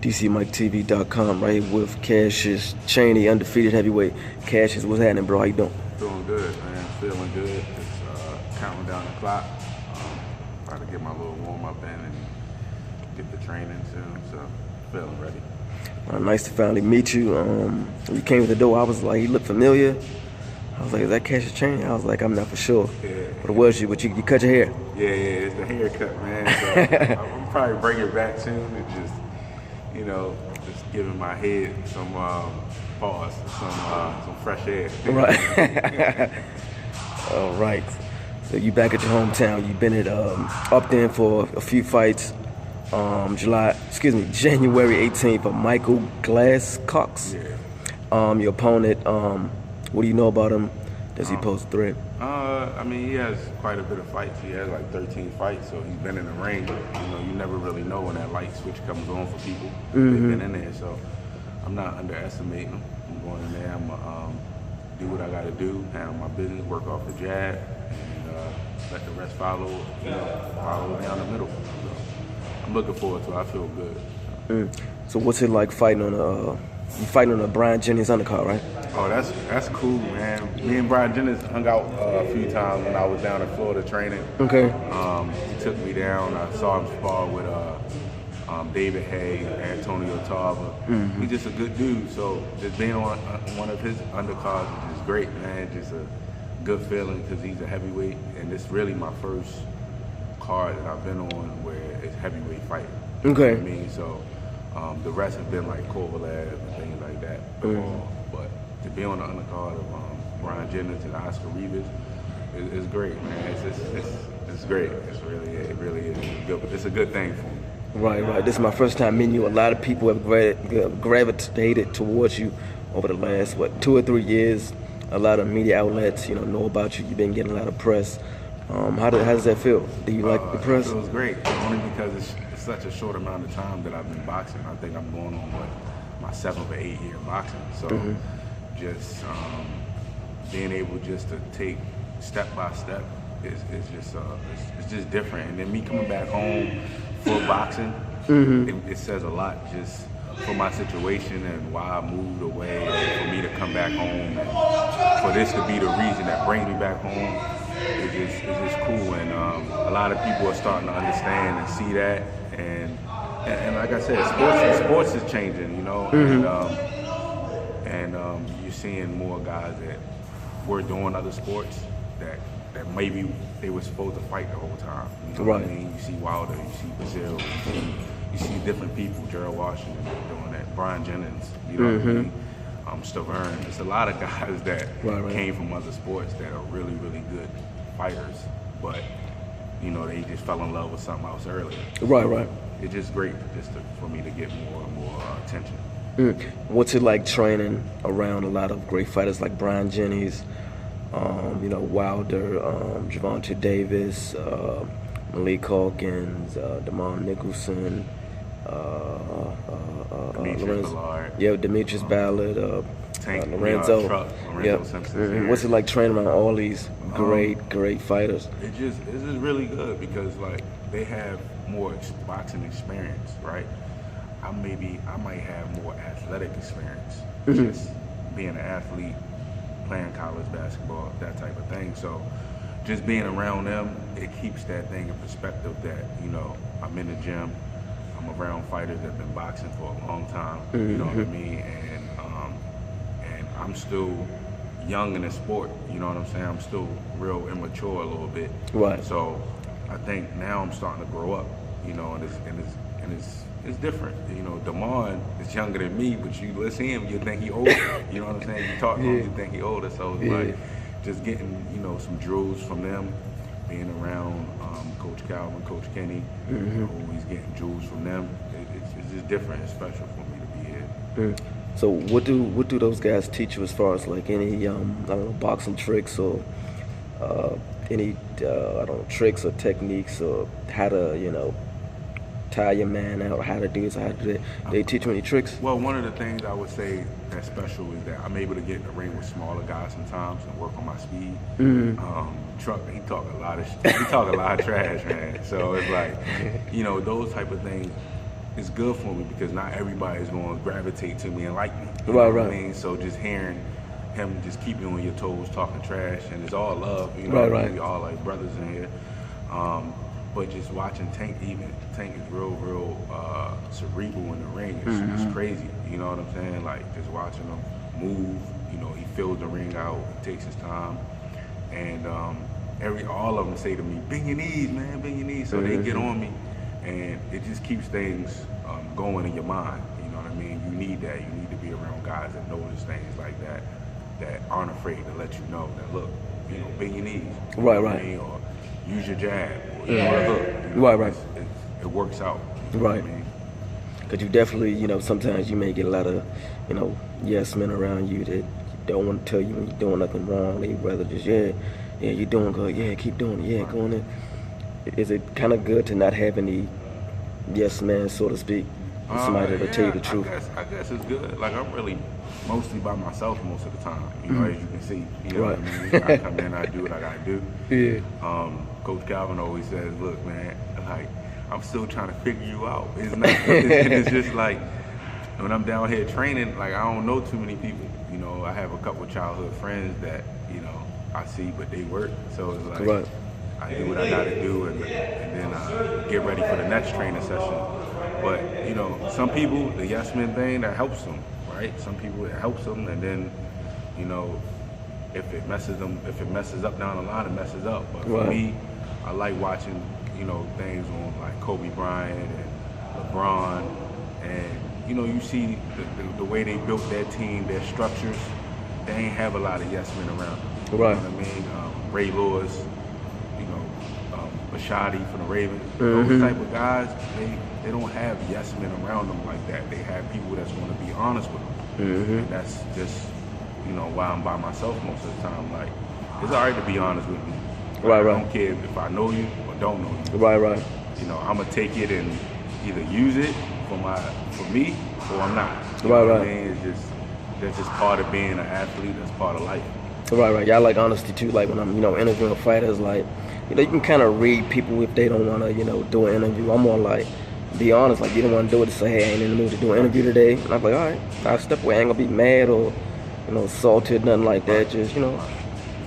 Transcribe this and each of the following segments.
DCMikeTV.com, right here with Cassious, Chaney, undefeated heavyweight. Cassious, what's happening, bro? How you doing? Doing good, man. Feeling good. Just counting down the clock. Trying to get my little warm up in and get the training soon. So feeling ready. Nice to finally meet you. When you came to the door, I was like, you look familiar. I was like, is that Cassious Chaney? I was like, I'm not for sure. Yeah. But it was you, but you cut your hair. Yeah, it's the haircut, man. So I'm probably bring it back soon. It just, just giving my head some pause, some fresh air. Right. All right. So you back at your hometown. You've been at Upton for a few fights. January 18th for Michael Glasscox. Yeah. Your opponent, what do you know about him? Does he pose a threat? He has quite a bit of fights. He has like 13 fights, so he's been in the ring. You never really know when that light switch comes on for people. They've been in there, so I'm not underestimating him. I'm going in there. I'm gonna do what I got to do, handle my business, work off the jab, and let the rest follow down the middle. So I'm looking forward to it. I feel good. So what's it like fighting on you fighting on a Brian Jennings undercard, right? Oh, that's cool, man. Me and Brian Jennings hung out a few times when I was down in Florida training. Okay. He took me down. I saw him spar with David Hay, Antonio Tarver. He's just a good dude. So just being on one of his undercards is just great, man. Just a good feeling because he's a heavyweight, and it's really my first card that I've been on where it's heavyweight fighting. Okay. You know what I mean? So the rest have been like Kovalev and things like that. But to be on the undercard of Brian Jennings and Oscar Rivas is great, man. It's great. It really is good. It's a good thing for me. Right. This is my first time meeting you. A lot of people have gravitated towards you over the last 2 or 3 years. A lot of media outlets, know about you. You've been getting a lot of press. How does that feel? Do you like the press? It feels great, only because it's such a short amount of time that I've been boxing. I think I'm going on my 7th or 8th year boxing. So just being able just to take step by step is just different. And then me coming back home for boxing, it says a lot just for my situation and why I moved away, and for me to come back home, and for this to be the reason that brings me back home. It's just cool, and a lot of people are starting to understand and see that, and like I said, sports is changing, and you're seeing more guys that were doing other sports that maybe they were supposed to fight the whole time. You know what I mean? You see Wilder, you see Brazil, you see different people, Gerald Washington doing that, Brian Jennings, you know what I mean? Stavern. There's a lot of guys that came from other sports that are really, really good fighters, but they just fell in love with something else early. Right. It's just great for me to get more and more attention. What's it like training around a lot of great fighters like Brian Jennings, Wilder, Gervonta Davis, Malik Hawkins, Damon Nicholson, Demetrius Ballard, Lorenzo. Simpson. What's it like training around all these great fighters? It's just really good because they have more boxing experience, right? I might have more athletic experience, just being an athlete, playing college basketball, that type of thing. So just being around them, it keeps that thing in perspective that I'm in the gym. I'm around fighters that have been boxing for a long time, you know what I mean? And I'm still young in the sport, you know what I'm saying? I'm still real immature a little bit. Right. So I think now I'm starting to grow up, and it's different. Damon is younger than me, but you listen to him, you think he older. You know what I'm saying? You talk to him, you think he older. So it's like just getting, some drills from them, being around Coach Calvin, Coach Kenny, always getting jewels from them. It's just different. It's special for me to be here. So what do those guys teach you as far as like any boxing tricks or any tricks or techniques or how to tie your man out, or how to do this, how to do that? They teach you any tricks? Well, one of the things I would say that's special is that I'm able to get in the ring with smaller guys sometimes and work on my speed. Truck, he talk a lot of trash, man. So it's like, those type of things it's good for me because not everybody's going to gravitate to me and like me. You Right, know what right. I mean? So just hearing him just keep you on your toes, talking trash, and it's all love. You know Right, what I right. mean? We all like brothers in here. But just watching Tank is real cerebral in the ring. It's crazy. You know what I'm saying? Like just watching him move. You know, he fills the ring out. He takes his time, and all of them say to me, "Bend your knees, man, bend your knees." So they get on me, and it just keeps things going in your mind. You know what I mean? You need that. You need to be around guys that notice things like that, that aren't afraid to let you know that look, you know, bend your knees. You Right, know what right. I mean? Or use your jab. Or you know, hook. You know, Right, right. It works out. You know Right. what I mean? Because you definitely, you know, sometimes you may get a lot of, you know, yes men around you that don't want to tell you when you're doing nothing wrong. They rather just, yeah, you're doing good. Yeah, keep doing it. Yeah, go on in. Is it kind of good to not have any yes man, so to speak? Somebody that'll tell you the truth. I guess it's good. Like I'm really mostly by myself most of the time. You know, as you can see. You know Right. what I mean? I come in, I do what I gotta do. Yeah. Coach Calvin always says, "Look, man, like I'm still trying to figure you out. It's not. It's just like when I'm down here training, like I don't know too many people. You know, I have a couple childhood friends that you know I see, but they work. So it's like Right. I do what I gotta do, and then I get ready for the next training session. But you know, some people, the yes men thing, that helps them, right? Some people it helps them, and then you know, if it messes up down the line, it messes up. But for Right. me, I like watching, you know, things on like Kobe Bryant and LeBron, and you know, you see the way they built their team, their structures. They ain't have a lot of yes men around them. Right. You know what I mean? Ray Lewis, you know, Bashadi from the Ravens. Those type of guys, they don't have yes men around them like that. They have people that's going to be honest with them. And that's just, you know, why I'm by myself most of the time. Like, it's all right to be honest with me. Right, I right. don't care if I know you or don't know you. Right, right. You know, I'm gonna take it and either use it for me or I'm not. You know Right, what right. I mean? It's just that's just part of being an athlete. That's part of life. Right, right. Yeah, I like honesty too. Like when I'm, you know, interviewing fighters, like, you know, you can kind of read people if they don't want to, you know, do an interview. I'm more like, be honest. Like, you don't want to do it to say, hey, I ain't in the mood to do an interview today. And I'm like, all right, I'll step away. I ain't gonna be mad or, you know, salted, nothing like that. Just, you know,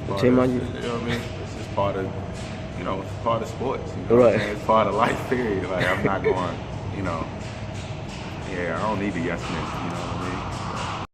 tell my you. You know what I mean? It's just part of, you know, it's part of sports. You know what Right. I'm saying? It's part of life. Period. Like I'm not going, you know. Yeah, I don't need the yes men. You know what